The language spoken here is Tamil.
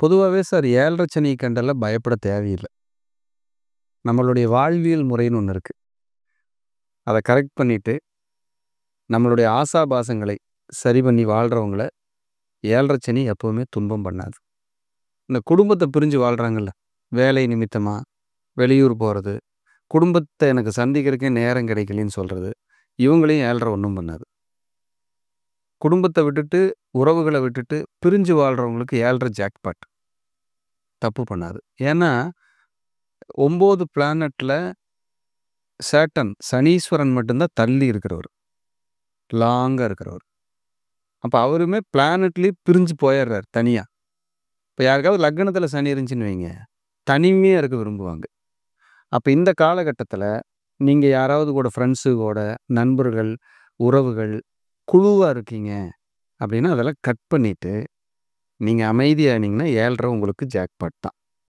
பொதுவாவே சார் 7:30 சனி கண்டெல்லாம் பயப்பட தேவையில்ல. நம்மளுடைய வாழ்வியல் முறைன்னு ஒண்ணு இருக்கு. அத கரெக்ட் பண்ணிட்டு, நம்மளுடைய ஆசாபாசங்களை சரி பண்ணி வாழ்றவங்கள 7:30 சனி எப்பவுமே துன்பம் பண்ணாது. இந்த குடும்பத்த பிரிஞ்சு வாழ்றாங்கல்ல, வேலை நிமித்தமா வெளியூர் போறது, குடும்பத்த எனக்கு சந்திக்கிறதுக்கே நேரம் கிடைக்கலன்னு சொல்றது, இவங்களையும் 7:30 ஒண்ணும் பண்ணாது. குடும்பத்த விட்டுட்டு, உறவுகள விட்டுட்டு பிரிஞ்சு வாழ்றவங்களுக்கு 7:30 ஜாக்பாட். தப்பு பண்ணாது. ஏன்னா 9 பிளானட்ல சேட்டன், சனீஸ்வரன் மட்டும் தான் தள்ளி இருக்கிறவரு. லாங்கா இருக்கிறவரு. அப்ப அவருமே பிளானட்லயே பிரிஞ்சு போயிர்றாரு தனியா. இப்ப யாருக்காவது லக்னத்துல சனி இருந்துச்சுன்னு வைங்க, தனிமையா இருக்க விரும்புவாங்க. அப்ப இந்த காலகட்டத்துல நீங்க யாராவது கூட ஃப்ரெண்ட்ஸு கூட, நண்பர்கள், உறவுகள், குழுவா இருக்கீங்க அப்படின்னா, அதெல்லாம் கட் பண்ணிட்டு, நீங்க அமைதியானீங்கன்னா 7:30 உங்களுக்கு ஜாக்பாட் தான்.